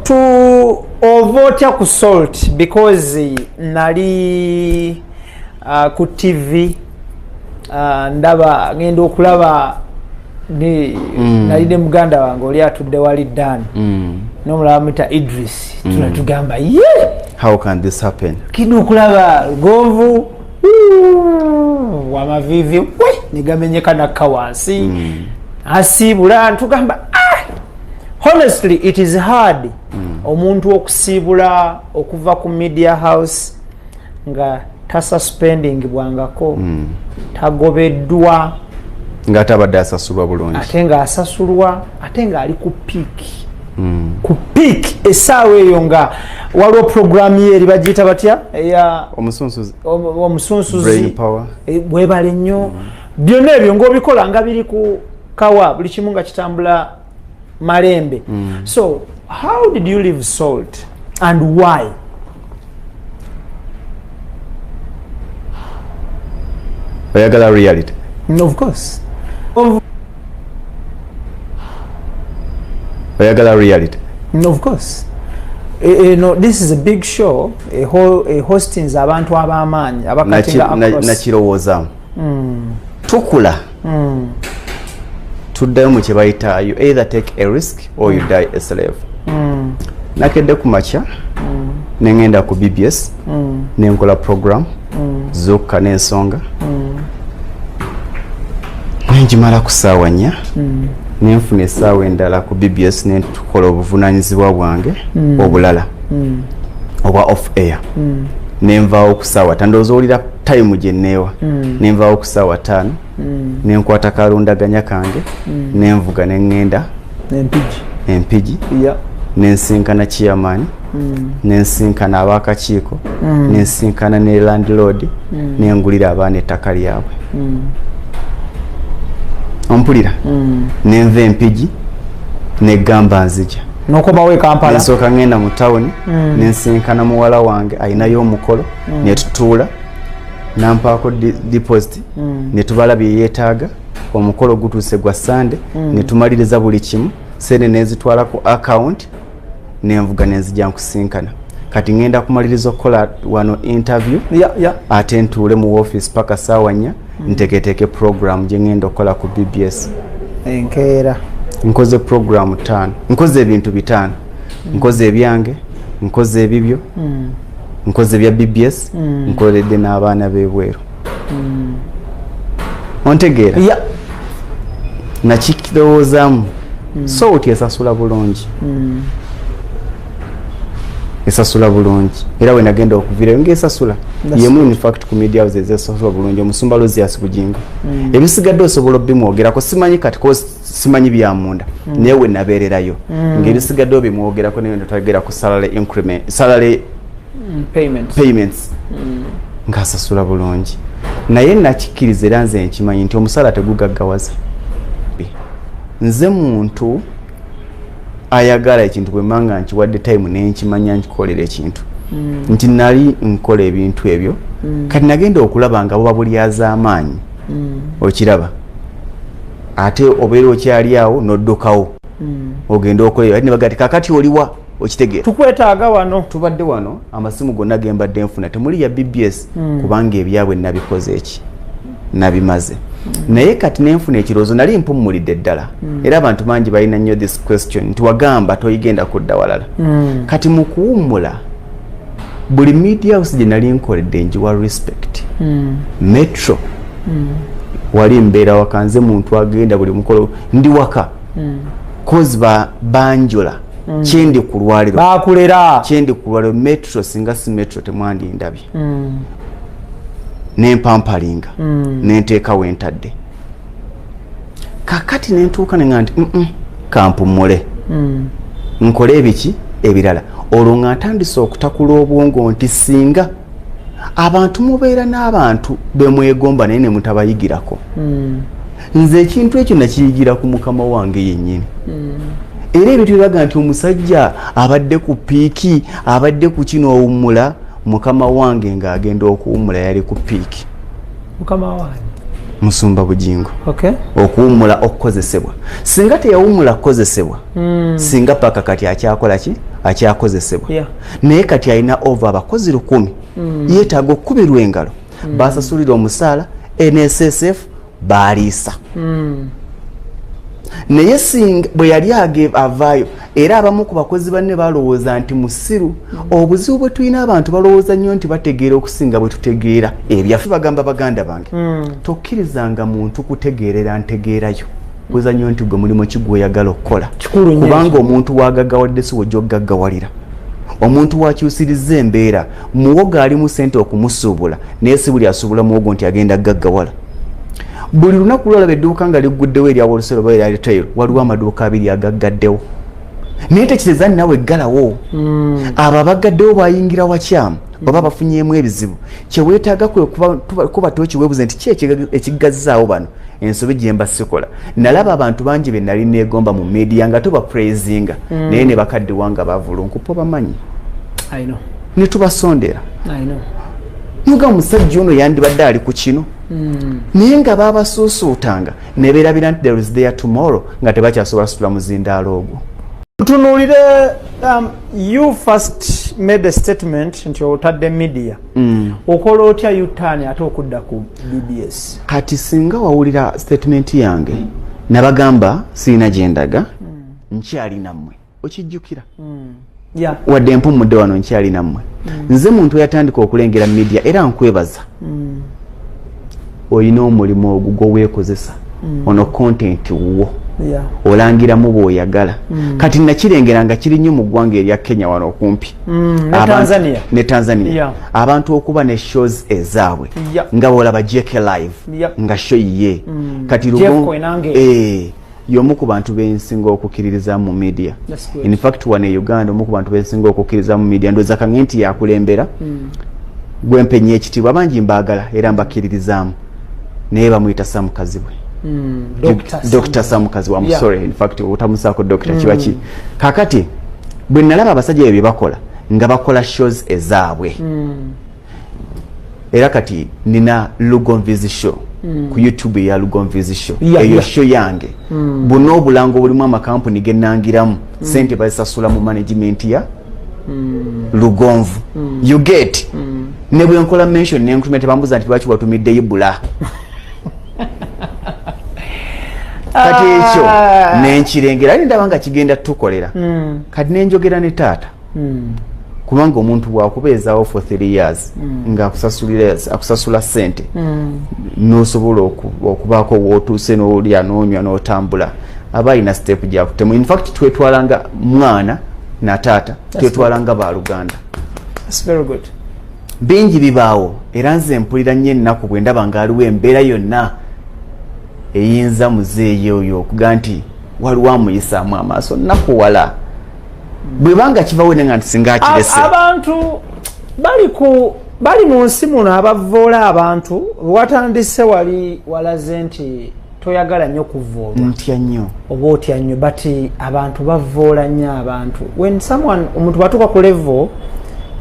To ovotya ku salt because nali ku TV ndaba ngenda okulaba nali ne muganda wange oli atudde wali Dan n'omulaba mita Idris tunatugamba how can this happen kino okulaba Lugonvu wamavivi negamenyeka nakka wansi asiibula ntugamba honestly it is hard omuntu okusiibula okuva ku media house nga tasuspending bwangako tagobeddwa nga tabadde asasulwa bulungi ate nga asasulwa ate nga ali ku peak ku peak essaawa eyo nga waliwo programu ye eri bagiyita batya eya omusunsuzi bwebale nnyo byonna ebyo ng'obikola nga biri ku kawa buli kimu nga kitambula malembe so how did you leave salt and why? Oyagala reality? Of course. Oyagala reality? Of course. No, this is a big show. A hostings abantu ab'amaanyi abakatinga across. Nakirowoozamu. Tukula. Tuddayo mu kye bayita you either take a risk or you die a slave. Nakedde ku makya nengenda ku BBS nenkola program zokka n'ensonga nenjimala ku ssaawa 4 nenfuna essaawa endala ku BBS nentukola obuvunaanyizibwa bwange obulala obwa off air nenvaawo ku ssaawa 5 ndowooza owulira time gye nneewa nenvaawo ku ssaawa 5 nenkwata kalundaganya kange nenvuga nengenda empigi nensinkana chairman nensinkana abakakiiko nensinkana ne landlord nengulira abaana ettaka lyabwe ompulira nenva empigi negamba nzija nokobawe Kampala nsooka ngenda mu town nensinkana muwala wange ayinayo omukolo netutuula nampaako deposit netubala bye yeetaaga omukolo gutuuse gwa Sunday netumaliriza buli kimu sene nezitwala ku account nenvuga nenzija nkusinkana kati ngenda kumaliriza okukola wano interview ate ntuule mu office paka ssaawa 4 ntegeteeke program gye ngenda okukola ku BBS enkeera nkoze program 5 nkoze ebintu 5 nkoze ebyange nkoze ebibyo nkoze bya BBS nkoledde n'abaana b'ebweru ontegeera nakikirowoozamu so oti esasula bulungi esasula bulungi era we nagenda okuvirayo ng'esasula yemu in fact ku media houses esasula bulungi omusumba Luzias Bugingo ebisigadde osobola obimwogerako simanyi kati ko simanyi byamunda naye we nabeererayo ng'ebisigadde obimwogerako naye ndotagera ku salary increment salary payments ng'asasula bulungi naye nakikiriza era nze nkimanyi nti omusala tegugaggawaza nze muntu ayagala ekintu bwemanga nkiwadde time nenkimanya nkikolera ekintu nti nali nkola ebintu ebyo kati nagenda okulaba nga buba bulyazaamaanyi okiraba ate obeera okyali awo noddukawo ogenda okolera ati nebagati kakati oliwa okitegeera tukwetaaga wano tubadde wano amasimu gonna gembadde nfuna temuli ya BBS kubanga ebyabwe nabikoze eki nabimaze naye kati nenfuna ekiroozo nali mpumulidde ddala era abantu bangi balina nnyo this question nti wagamba toyigenda kudda walala kati mu kuwummula buli media house gye nali nkoledde njiwa respect metro wali mbeera wakanze muntu agenda buli mukolo ndi waka kozi banjola kyendi ku lwaliro bakulera kyendi ku lwaliro metro singa si metro temwandi ndabye nempampalinga nenteeka wentadde kakati nentuuka nenga nti kampumule nkole ebiki ebirala olwo nga ntandise okutakula obwongo nti singa abantu mubeera n'abantu bemwegomba naye ne mutabayigirako nze ekintu ekyo nakiyigira ku mukama wange yennyini era ebyo tulaga nti omusajja abadde ku piiki abadde ku kino owummula mukama wange ng'agenda okuwummula yali ku piiki mukama wange musumba Bugingo. Okay. Okuwumula okukozesebwa. Singa teyawumula kukozesebwa. Singa paka kati akyakola ki? Akyakozesebwa. Yeah. Naye kati alina over abakozi 1000. Yeetaaga okubirwa engalo. Basasulira omusaala NSSF baliisa. Naye singa bwe yali avaayo era abamu ku bakozi banne balowooza nti musiru obuzibu bwe tulina abantu balowooza nnyo nti bategeera okusinga bwe tutegeera ebyaffe bagamba baganda bange tokkirizanga muntu kutegeerera ntegeerayo bweza nnyo nti gwe mulimu ki gw'oyagala okukola kubanga omuntu wagaggawadde si wojja okugaggawalira omuntu wakyusiriza embeera muwogo alimu ssente okumusuubula naye si buli asuubula muwogo nti agenda gaggawala. Buli lunaku lwalaba edduuka nga ligguddewo erya Wolusero oba erya Retail waliwo amaduuka abiri agaggaddewo naye tekitegeeza nti naawe eggalawo abo abaggaddewo bayingira wakyamu oba bafunyeemu ebizibu kyeweetaaga kuba tokiweebuze nti ki ekigazzaawo bano ensobi gye mba sikola. Nalaba abantu bangi be nali neegomba mu media nga tubaprayizinga naye ne bakaddiwa nga bavulunkupa bamanyi ne tubasondera nuga omusajja ono yandibadde ali ku kino naye nga babasuusuutanga ne beerabira nti there is there tomorrow nga tebakyasobola kusitula muzindaalo ogwo. Tutunuulire you first made a statement nti otadde media okola otya yutani ate okudda ku BBS. Kati singa wawulira statement yange nabagamba sirina gyendaga nkyali nammwe okijjukira wadde empumudde wano nkyali nammwe nze muntu yatandika okulengera media era nkwebaza olina omulimu ogwo gweweekozesa ono content wo olangiramu bw'oyagala kati nakirengera nga kiri nnyo mu ggwanga erya Kenya wano okumpi ne Tanzania abantu okuba ne shows ezaabwe nga bw'olaba JK Live nga show ye kati y'omu ku bantu bensinga okukkiririza mu media. In fact wano e Uganda omu ku bantu bensinga okukkiririza mu media ndowooza kange nti yakulembera gwempenya ekitiibwa bangi mbaagala era mbakkiririzaamu naye bamuyita Samukazi bwe Dr. Samukazi wa sorry in fact utamusaako Dr. Kibaki kakati bwe nalaba abasajja ebyo bakola nga bakola shows ezaabwe era kati nina Lugonvu show ku YouTube ya Lugonvu show eyo show yange buno obulango bulimu amakampuni gennangiramu sente bazisasula mu management ya Lugonvu you get ne bwe nkola mention ne increment bambuza nti lwaki watumidde Ibrah kati ekyo nenkirengera ndaba nga kigenda tukolera kati nenjogera ne taata kubanga omuntu bwakubeezaawo for 3 years nga akusasula ssente n'osobola okubaako wootuuse n'olya n'onywa n'otambula aba alina step gyakutemu. In fact twetwalanga mwana na taata twetwalanga baaluganda bingi bibaawo era nze mpulira nnyo ennaku bwe ndaba nga aliwo embeera yonna eyinza muzeeyi oyo okuga nti waliwo amuyisaamu amaaso nakuwala bwe banga kivawo nenga nti singa akirese abantu bali mu nsi muno abavoola abantu watandise wali walaze nti toyagala nnyo kuvoolwa ntya nnyo oba otya nnyo bati abantu bavoola nnyo abantu when someone omuntu batuuka ku level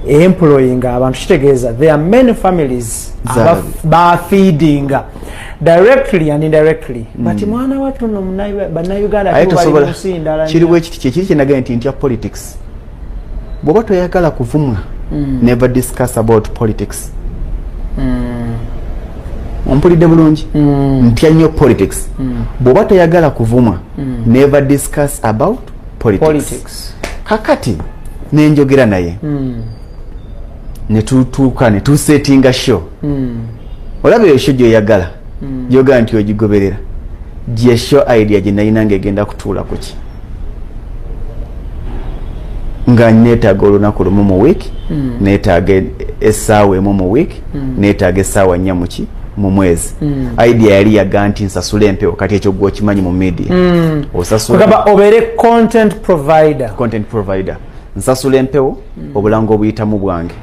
employing abantu kitegeeza there are many families feeding directly and indirectly but mwana watu no bannayuganda kiriwo ekiti kiri kyenagala nti ntya politics bw'oba toyagala kuvumwa never discuss about politics ompulidde bulungi ntya nnyo politics bw'oba toyagala kuvumwa never discuss about politics kakati nenjogera naye netutuuka netusetinga show olaba eyo show gyoyagala gyogaa nti ogigoberera gye show idea gye nalina ng'egenda kutuula ku ki nga neetaaga olunaku lumu mu week neetaaga essaawa emu mu week neetaaga essaawa 4 mu ki mu mwezi idea yali yaga nti nsasula empewo kati ekyo gwe okimanyi mu media osasula obeere content provider nsasula empewo obulango obuyitamu bwange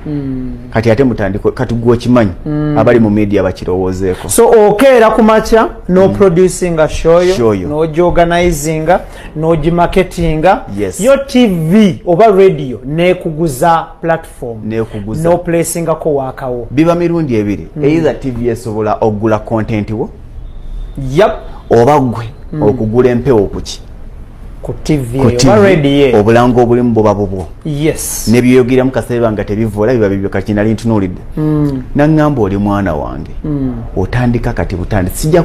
kati ate mutandiko kati gwe okimanyi abali mu media bakirowoozeeko so okeera ku makya no producing a show no organizing no marketing yo TV oba radio nekuguza platform no placing ko wakawo biba mirundi ebiri either TV esobola ogula content wo oba gwe okugula empewo kuki ku TV oba radio obulango obulimu buba bubwo ne byoyogira mu kaseera nga tebivoola biba bibyo kati nali ntunuulidde n'aŋŋamba oli mwana wange otandika kati butandi sijja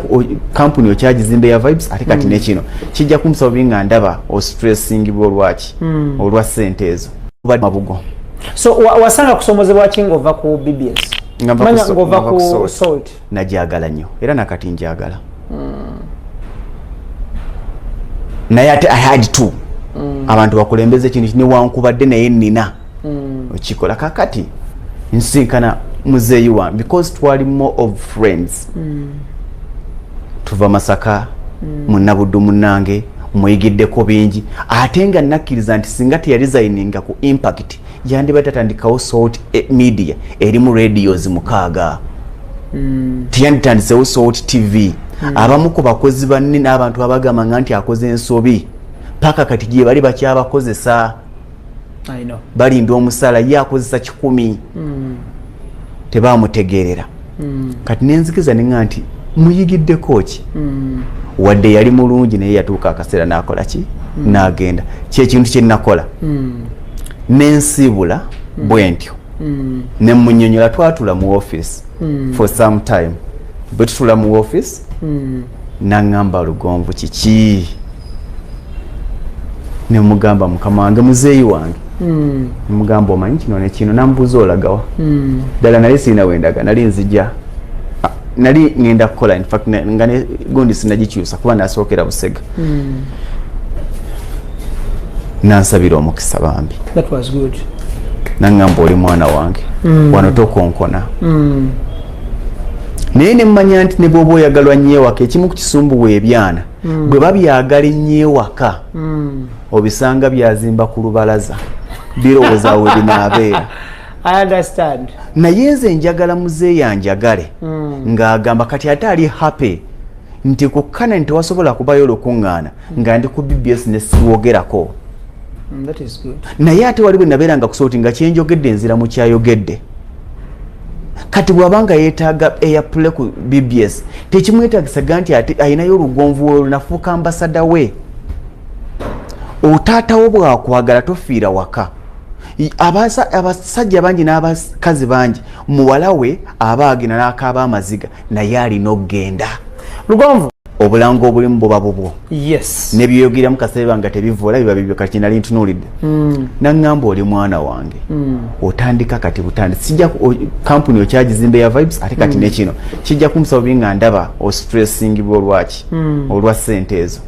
kampuni okyagizimbe ya vibes ate kati nekino kijja kumusaba binga ndaba ostressingibwa olwaki olwa ssente ezo mabugo so wasanga kusomozebwa ki ng'ova ku BBS manya ng'ova ku salt najagala nnyo era nakati njagala naye ate I had to abantu bakulembeze kintu newankubadde naye nina okikola kakati nsinkana muzeeyi wange because twali more of friends tuva Masaka munabuddu munange muyigiddeko bingi ate nga nakkiriza nti singa teyaresigninga ku impact yandiba tatandikawo salt media erimu radios mukaaga tiyanditandisewo salt TV abamu ku bakozi banne n'abantu abagamba nti akoze ensobi paka kati gye bali bakyabakozesa balinda omusala ye akozesa 10 tebamutegeerera kati nenzikiza ninga nti muyigiddeko ki wadde yali mulungi naye yatuuka akaseera n'akola ki n'agenda kyekintu kye nakola nensiibula bwe ntyo ne munnyonnyola twatula mu office for some time bwe tutula mu office n'aŋŋamba Lugonvu kiki ne mugamba mukama wange muzeeyi wange mugamba omanyi kino ne kino nambuuza olagawa ddala nali sirina wendaga nali nzija nali ngenda kukola in fact nga ne gundi sinagikyusa kuba nasookera Busega nansabira omukisa bambi naŋŋamba oli mwana wange wano tokonkona naye ne mmanya nti ne bw'oba oyagalwa nnyo ewaka ekimu ku kisumbuwa ebyana bwe babyagala ennyo ewaka obisanga byazimba ku lubalaza birowooza we binaabeera naye nze njagala muzeeyi anjagale ng'agamba kati ate ali happy nti kukkana nti tewasobola kubayo olukuŋŋaana nga ndi ku BBS ne siwogerako naye ate wali bwe nabeera nga kusooti nga kyenjogedde nzira mu kyayogedde kati bw'abanga yeetaaga airplay ku BBS tekimwetagisaga nti ate ayinayo Lugonvu olwo nafuuka ambasada we otaatawo bwakwagala tofiira waka abasajja bangi n'abakazi bangi muwala we aba agenda n'akaaba amaziga naye alina okgenda Lugonvu obulango obulimu buba bubwo ne byoyogira mu kaseera nga tebivoola biba bibyo kati nali ntunuulidde n'aŋŋamba oli mwana wange otandika kati butandi sijja kampuni okyagizimbe ya vibes ate kati nekino kijja kumusaba binga ndaba ostressingibwa olwaki olwa ssente ezo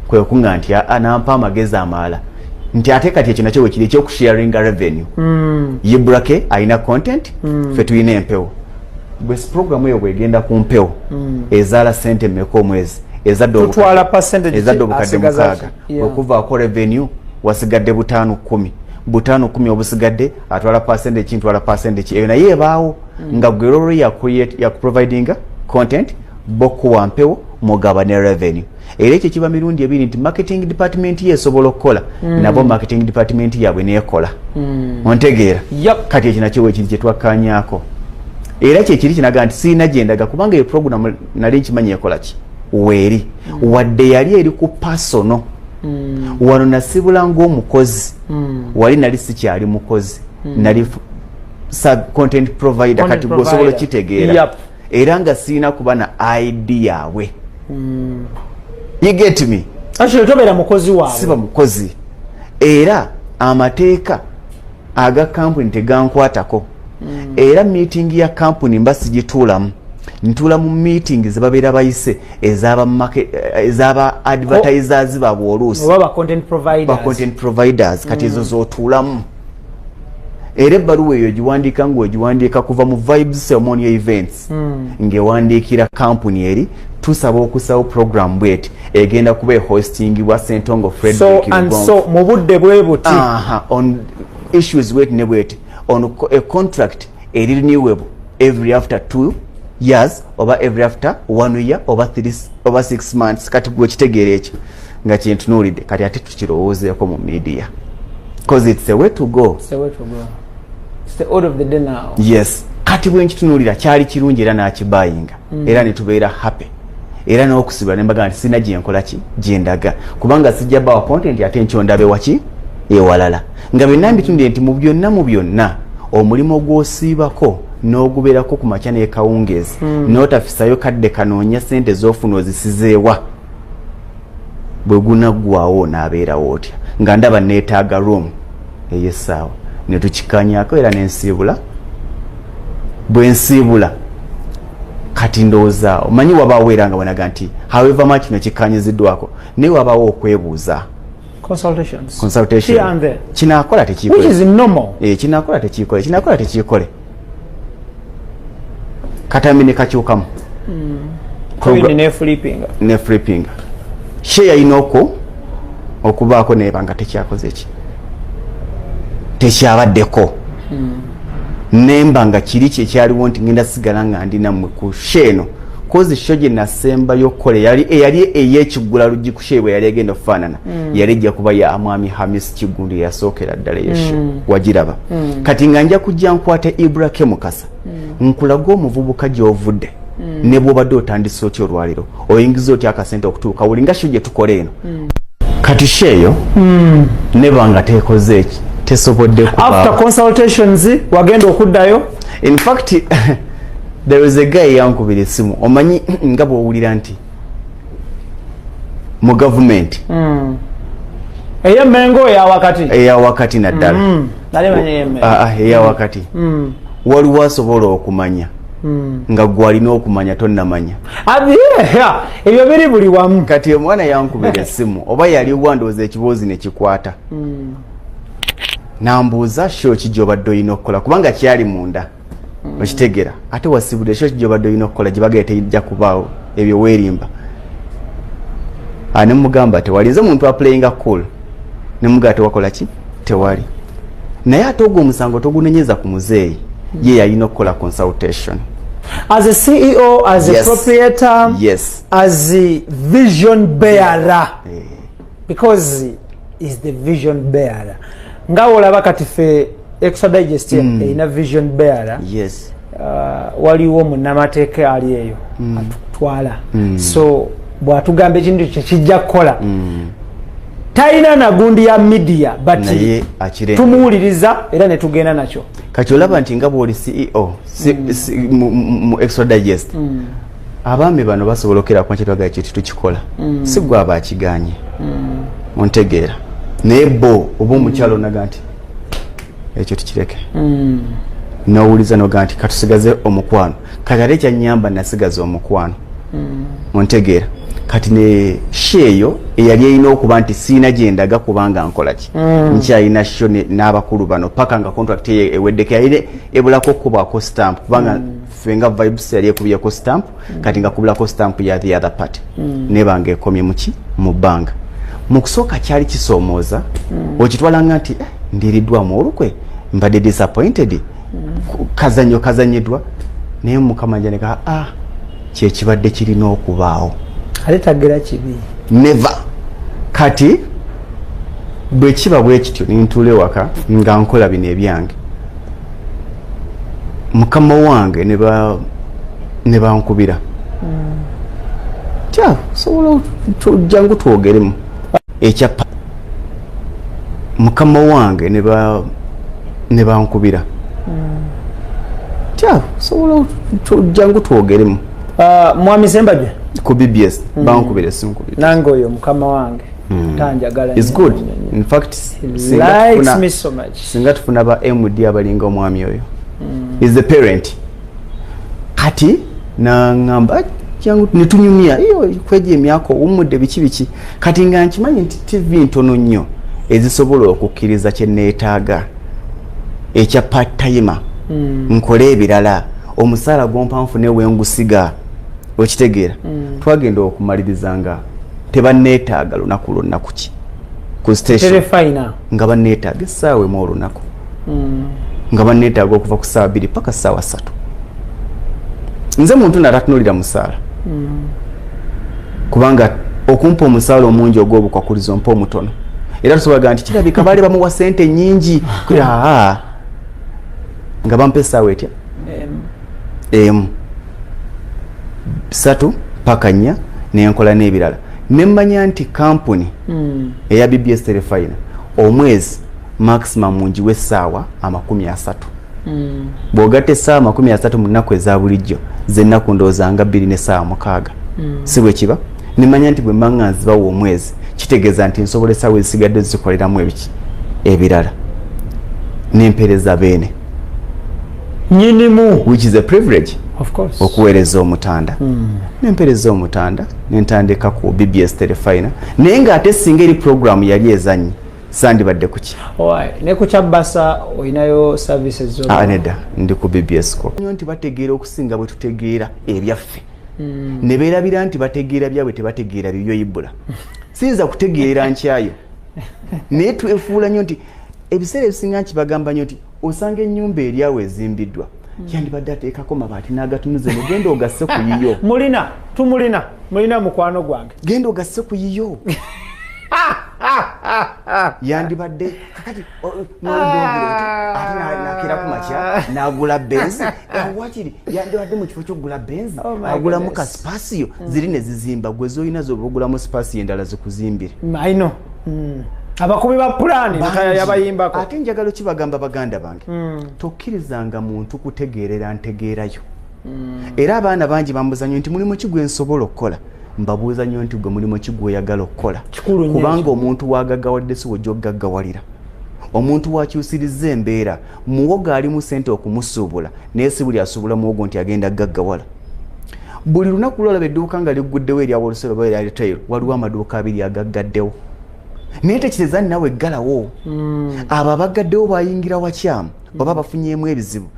kwe kunga nti anampa amagezi amalala nti ate kati ekyo nakyo wekiri ekyokusharinga revenue Ibrah alina content fe tulina empewo bwesi programu eyo bwegenda ku mpewo ezaala ssente mmeka omwezi ezadde obukadde 6 okuvaako revenue wasigadde 5-10 obusigadde atwala percentage ki ntwala percentage eyo naye ebaawo nga gwe rolo ya providinga content bokuwa mpewo mugaba ne revenue era ekyo kiba mirundi ebiri nti marketing department ye esobola okukola nabo marketing department yaabwe neekola ontegeera kati ekyo nakyo wekiri kyetwakkanyaako era kyekiri kinaga nti siina gyendaga kubanga eyo program nali nkimanyi ekola ki weeri wadde yali eri ku personal wano nasibula ng'omukozi wali nali sikyali mukozi nali sub content provider kati gwosobola okitegeera era nga siina kuba na ID yaabwe you get me actually tobeera mukozi waabwe siba mukozi era amateeka aga kampuni tegankwatako era meeting ya kampuni mba sigituulamu ntula mu meeting zibabeera bayise ezaba advertisers baabwe oluusi ba content providers kati ezo zootuulamu era ebbaluwa eyo giwandiika ng'ogiwandiika kuva mu vibes ceremonial events ng'ewandiikira kampuni eri tusaba okusawo program bweti egenda kuba ehostingibwa Ssentongo Frederick so mu budde bwe buti on issues bweti ne bweti on a contract a renewable every after 2 years oba every after 1 year oba 6 months kati gwe kitegeera ekyo nga kyentunuulidde kati ate tukirowoozeeko mu media because it's a way to go it's the order of the day now yes kati bwe nkitunuulira kyali kirungi era n'akibayinga era ne tubeera happy era n'okusibwa ne mbaga nti sina gye nkola ki gye ndaga kubanga sijja bawa content ate nkyo ndabe waki ewalala nga byonna mbitundire nti mu byonna omulimu gw'osiibako n'ogubeerako ku makya n'ekawungeezi n'otafisayo kadde kanoonya ssente z'ofuna ozisizeewa bwe gunaggwawo n'abeerawo otya nga ndaba neetaaga room ey'essaawa ne tukikanyako era n'ensiibula bwe nsiibula kati ndowooza omanyi wabaawo era nga bwenaga nti however much kino kikanyiziddwako naye wabaawo okwebuuza consultation kinaakola tekiikole katami ne kakyukamu ne flipping she yalina okubaako neeba nga tekyakoze eki tekyabaddeko nemba nga kiri kyekyaliwo nti ngenda sigala nga ndinammwe ku sheeno kozi sho gye nasembayo okukole yali ey'ekiggula luggi ku shee bwe yali egenda okufaanana yali ejja kuba ya mwami Hamis Kigundu yasookera ddala yesho wagiraba kati nga nja kujja nkwate Ibrah mukasa nkulaga omuvubuka gy'ovudde ne bw'obadde otandise otya olwaliro oyingiza otya akasente okutuuka buli nga sho gye tukola eno kati sheeyo nebanga teekoze eki tesobodde after consultations wagenda okuddayo in fact there is a guy yankubira esimu omanyi nga bw'owulira nti mu government ey'emmengo eyawakati naddala eyawakati waliwo asobola okumanya nga gwalina okumanya tonnamanya ebyo biri buli wamu kati omwana yankubira esimu oba yali wandowooza ekiboozi ne kikwata nambuuza sho kijobadde olina okukola kubanga kyali munda okitegera ate wasibudde sho kijobadde olina okukola gye bagenda tejja kubaawo ebyo weerimba ne mugamba tewali nze muntu aplayinga cool ne mugamba tewakola ki tewali naye ate ogwo omusango togunenyeza ku muzeeyi ye yalina okukola consultation as a CEO, as a proprietor, as a vision bearer, because is the vision bearer. Nga olaba kati fe Extra Digest ina vision bearer. Waliwo munnamateeka ali eyo atutwala. So bw'atugamba ekintu kye kijja kukola talina na gundi ya media but tumuwuliriza era ne tugenda nakyo. Kati olaba nti nga bw'oli CEO mu Extra Digest abaami bano basobolokera ku kyetwaga ekintu tukikola si gwe aba akiganye ontegeera naye bo oba omukyalo onaga nti ekyo tukireke n'owuliza noga nti katusigaze omukwano kati ate ekyannyamba nasigaza omukwano ontegeera kati ne sheeyo eyali erina okuba nti siina gyendaga kubanga nkola ki nkyalina sho n'abakulu bano paka nga contract eweddeko yali ebulako okubwako stamp kubanga fenga vibes yali ekubyeko stamp kati nga kubulako stamp ya the other party nebanga ekomye muki mu bbanga mu kusooka kyali kisoomooza okitwalanga nti ndiriddwamu olukwe mbadde disappointed kazanyiddwa naye mukama njaneka kyekibadde kirina okubaawo aletagira kibi never kati bwe kiba bwe kityo nintuule waka nga nkola bino ebyange mukama wange ne bankubira tya sobola jangu twogeremu ekyapa mukama wange ne bankubira tya sobola jangu twogeremu mwami Sembabye ku BBS bankubira sinkubira nange oyo mukama wange tanjagala it's good in fact likes me so much singa tufuna ba MD abalinga omwami oyo is the parent kati na ngamba kyangu nitunyumia iyo kweje emyako umudde biki kati nga nkimanyi nti TV ntono nnyo ezisobola okukkiriza kye neetaaga ekya part timer nkole ebirala omusala gompanfu ne wengusiga okitegeera twagenda okumalirizanga tebanneetaaga lunaku lwonna kuki ku station nga banneetaaga essaawa emu olunaku nga banneetaaga okuva ku ssaawa 2 paka ssaawa 3 nze muntu natatunulira musaala kubanga okumpa omusaala omungi ogw'obukwakulizo mpa omutono era tusobolaga nti kirabika baali bamuwa sente nnyingi nga bampa essaawa etya emu 3 paka 4 nenkola n'ebirala nemmanya nti kampuni eya BBS Telefina omwezi maximum njiwe essaawa 30 bw'ogatta essaawa 30 mu nnaku eza bulijjo z'ennaku ndoozanga 2 n'essaawa 6 si bwe kiba nemmanya nti bwe mmanga nzibawo omwezi kitegeeza nti nsobola essaawa ezisigadde zikoleramu ebiki ebirala n'empeereza beene nyinimu which is a privilege of course okuweereza omutanda n'empeereza omutanda n'entandika ku BBS Telefina naye ng'ate singa eri programu yali ezanyi sandibadde kuki ne ku Kyabasa olinayo services zo nedda ndi ku BBS ko nti bategeera okusinga bwe tutegeera ebyaffe ne beerabira nti bategeera byabwe tebategeera bibyo Ibrah siyinza kutegeera nkyayo naye twefuula nnyo nti ebiseera ebisinga nkibagamba nnyo nti osanga ennyumba eri awo ezimbiddwa yandibadde ateekako mabaati n'agatunuze ne genda ogasse ku yiyo mulina mukwano gwange genda ogasse ku yiyo yandibadde kakati nakera ku makya n'agula benzi wakiri yandibadde mu kifo ky'okugula benzi agulamu ka spasiyo ziri ne zizimba gwe z'olina z'obugulamu spasiyo endala zikuzimbire aino abakubi ba pulaani yabayimbako ate njagala kibagamba baganda bange tokkirizanga muntu kutegeerera ntegeerayo era abaana bangi bambuza nnyo nti mulimu ki gwe nsobola okukola mbabuuza nnyo nti gwe mulimu ki gwe oyagala okukola kubanga omuntu wagaggawadde si wojja okugaggawalira omuntu wakyusirizza embeera muwogo ali mu ssente okumusuubula naye si buli asuubula muwogo nti agenda gaggawala buli lunaku lwolaba edduuka nga ligguddewo eryawo olusero oba erya retail waliwo amaduuka 2 agaggaddewo naye tekitegeeza nawe eggalawo abo abaggaddewo bayingira wakyamu oba bafunyeemu ebizibu